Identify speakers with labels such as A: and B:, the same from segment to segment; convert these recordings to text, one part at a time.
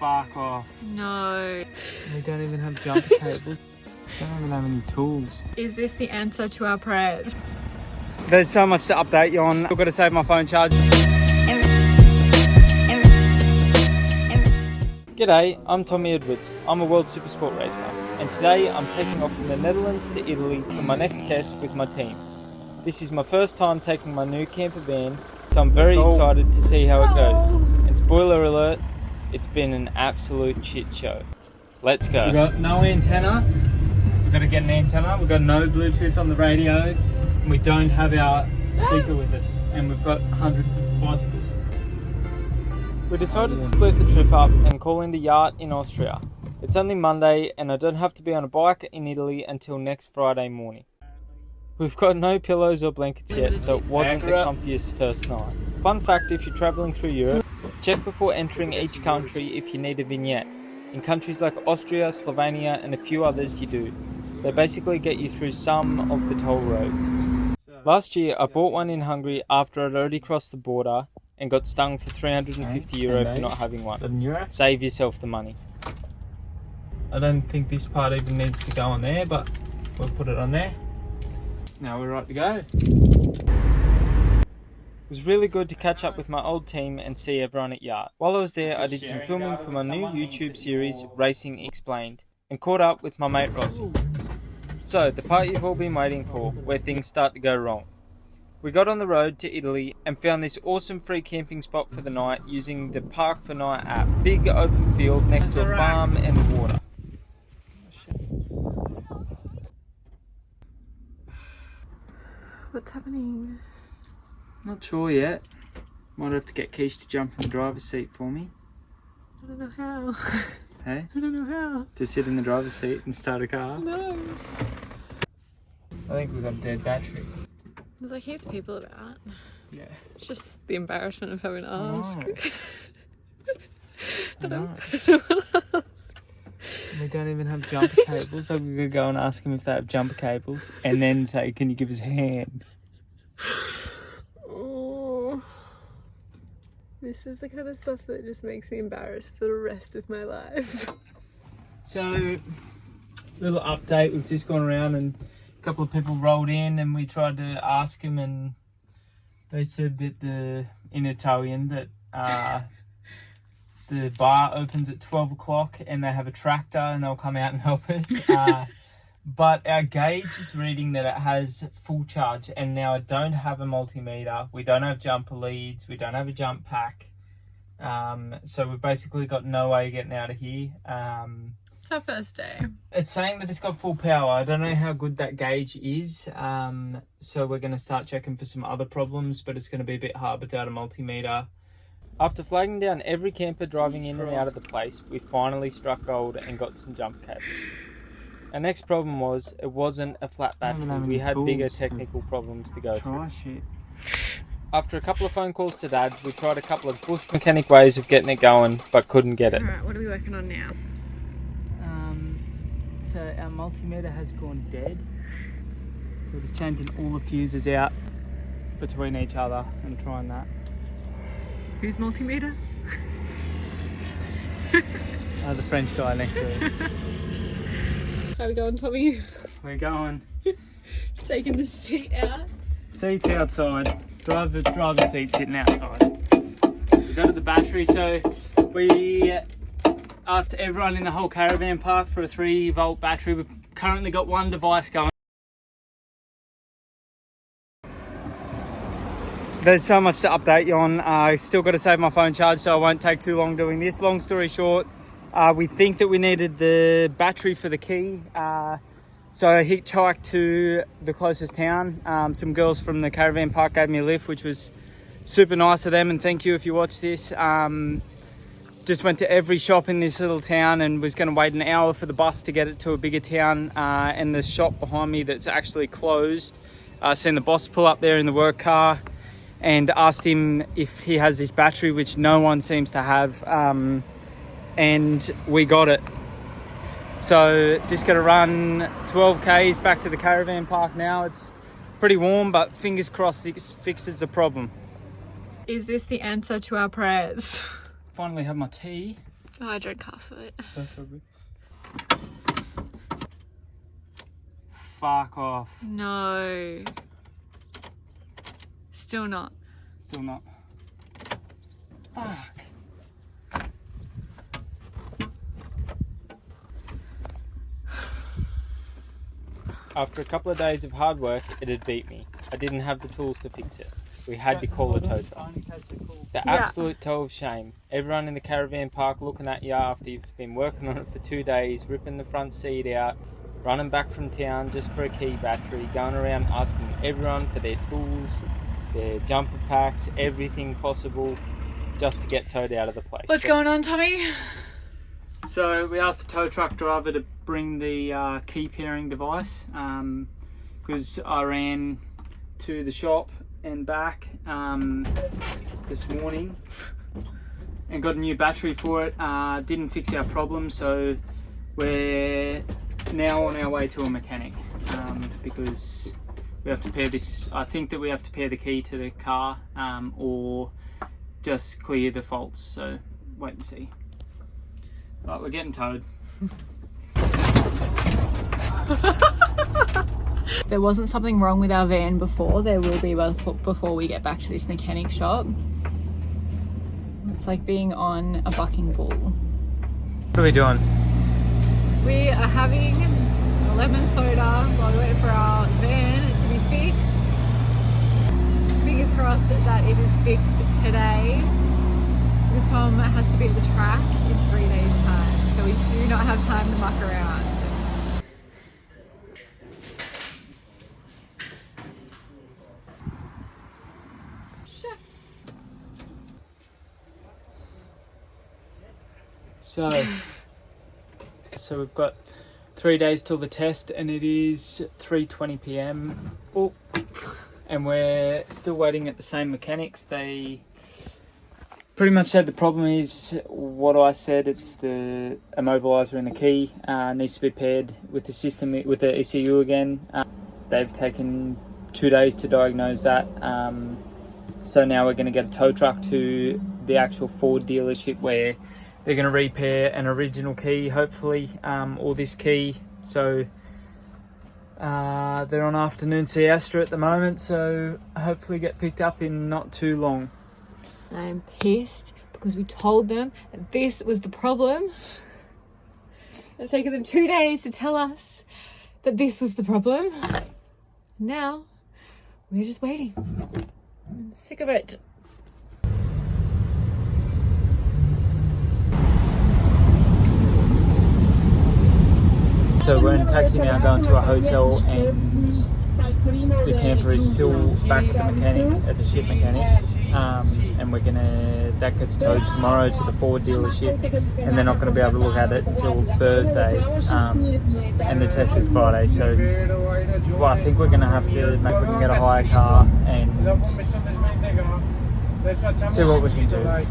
A: fuck off.
B: No.
A: We don't even have jumper cables. We don't even have any tools.
B: Is this the answer to our prayers?
A: There's so much to update you on. I've got to save my phone charge. G'day, I'm Tommy Edwards. I'm a World SuperSport racer, and today I'm taking off from the Netherlands to Italy for my next test with my team. This is my first time taking my new camper van, so I'm very excited to see how it goes. And spoiler alert, it's been an absolute shit show. Let's go. We've got no antenna. We've got to get an antenna. We've got no Bluetooth on the radio. And we don't have our speaker with us. And we've got hundreds of bicycles. We decided to split the trip up and call in the yacht in Austria. It's only Monday and I don't have to be on a bike in Italy until next Friday morning. We've got no pillows or blankets yet, so it wasn't the comfiest first night. Fun fact, if you're travelling through Europe, check before entering each country if you need a vignette. In countries like Austria, Slovenia and a few others you do. They basically get you through some of the toll roads. Last year I bought one in Hungary after I'd already crossed the border and got stung for €350 for not having one. Save yourself the money. I don't think this part even needs to go on there, but we'll put it on there. Now we're right to go. It was really good to catch up with my old team and see everyone at Yard. While I was there, I did some filming for my new YouTube series, Racing Explained, and caught up with my mate Rossi. So, the part you've all been waiting for, where things start to go wrong. We got on the road to Italy and found this awesome free camping spot for the night using the Park for Night app. Big open field next to a farm and the water.
B: What's happening?
A: Not sure yet. Might have to get Keish to jump in the driver's seat for me.
B: I don't know how.
A: Hey?
B: I don't know how.
A: To sit in the driver's seat and start a car?
B: No.
A: I think we've got a dead battery.
B: There's like heaps of people about.
A: Yeah.
B: It's just the embarrassment of having to ask.
A: I know.
B: I don't want to ask.
A: We don't even have jumper cables, so we could go and ask them if they have jumper cables and then say, can you give us a hand?
B: Oh. This is the kind of stuff that just makes me embarrassed for the rest of my life.
A: So, little update, we've just gone around and a couple of people rolled in and we tried to ask them and they said that in Italian that the bar opens at 12 o'clock and they have a tractor and they'll come out and help us. But our gauge is reading that it has full charge, and now I don't have a multimeter, we don't have jumper leads, we don't have a jump pack. So we've basically got no way of getting out of here.
B: It's our first day.
A: It's saying that it's got full power. I don't know how good that gauge is. So we're going to start checking for some other problems, but it's going to be a bit hard without a multimeter. After flagging down every camper driving in and out of the place, we finally struck gold and got some jump cables. Our next problem was, it wasn't a flat battery. We had bigger technical problems to go through. After a couple of phone calls to Dad, we tried a couple of bush mechanic ways of getting it going, but couldn't get it.
B: Alright, what are we working on now?
A: So our multimeter has gone dead. So we're just changing all the fuses out between each other and trying that.
B: Whose multimeter?
A: The French guy next to him.
B: How we going, Tommy?
A: We're going.
B: Taking the seat out.
A: Seats outside. Driver seat sitting outside. We go to the battery, so we asked everyone in the whole caravan park for a 3-volt battery. We've currently got one device going. There's so much to update you on. I still got to save my phone charge, so I won't take too long doing this. Long story short, we think that we needed the battery for the key. So I hitchhiked to the closest town. Some girls from the caravan park gave me a lift, which was super nice of them, and thank you if you watch this. Just went to every shop in this little town and was going to wait an hour for the bus to get it to a bigger town. And the shop behind me that's actually closed, seen the boss pull up there in the work car and asked him if he has this battery, which no one seems to have. And we got it. So just gonna run 12 Ks back to the caravan park now. It's pretty warm, but fingers crossed this fixes the problem.
B: Is this the answer to our prayers?
A: Finally have my tea.
B: Oh, I drank half of it.
A: That's all good. Fuck off.
B: No. Still not.
A: Still not. Fuck. After a couple of days of hard work, it had beat me. I didn't have the tools to fix it. We had to call a tow truck. The absolute toe of shame. Everyone in the caravan park looking at you after you've been working on it for 2 days, ripping the front seat out, running back from town just for a key battery, going around asking everyone for their tools, their jumper packs, everything possible just to get towed out of the place.
B: What's going on, Tommy?
A: So we asked the tow truck driver to bring the key pairing device because I ran to the shop and back this morning and got a new battery for it. Didn't fix our problem, so we're now on our way to a mechanic because we have to pair this. I think that we have to pair the key to the car or just clear the faults, so wait and see. Right, we're getting towed.
B: There wasn't something wrong with our van before. There will be before we get back to this mechanic shop. It's like being on a bucking bull.
A: What are we doing?
B: We are having a lemon soda while we wait for our van to be fixed. Fingers crossed that it is fixed today. This Tom has to be at the track in 3 days time, so we do not have time to muck around.
A: So we've got 3 days till the test and it is 3:20 p.m. Oh, and we're still waiting at the same mechanics. They pretty much said the problem is what I said. It's the immobilizer in the key needs to be paired with the system, with the ECU again. They've taken 2 days to diagnose that. So now we're going to get a tow truck to the actual Ford dealership where they're going to repair an original key, hopefully, or this key. So they're on afternoon siesta at the moment, so hopefully get picked up in not too long.
B: I'm pissed because we told them that this was the problem. It's taken them 2 days to tell us that this was the problem. Now, we're just waiting. I'm sick of it.
A: So we're in a taxi now going to a hotel and the camper is still back at the mechanic, at the ship mechanic. And that gets towed tomorrow to the Ford dealership and they're not going to be able to look at it until Thursday. And the test is Friday, so well, I think we're going to have to, maybe we can get a hire car and see what we can do.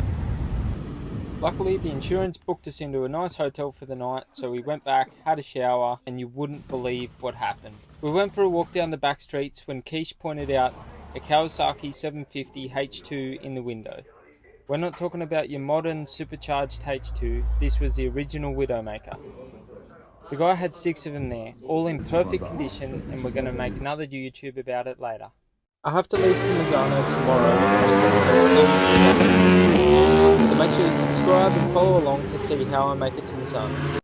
A: Luckily, the insurance booked us into a nice hotel for the night, so we went back, had a shower, and you wouldn't believe what happened. We went for a walk down the back streets when Keish pointed out a Kawasaki 750 H2 in the window. We're not talking about your modern supercharged H2, this was the original Widowmaker. The guy had 6 of them there, all in perfect condition, and we're going to make another YouTube about it later. I have to leave to Misano tomorrow, so make sure you subscribe and follow along to see how I make it to Misano.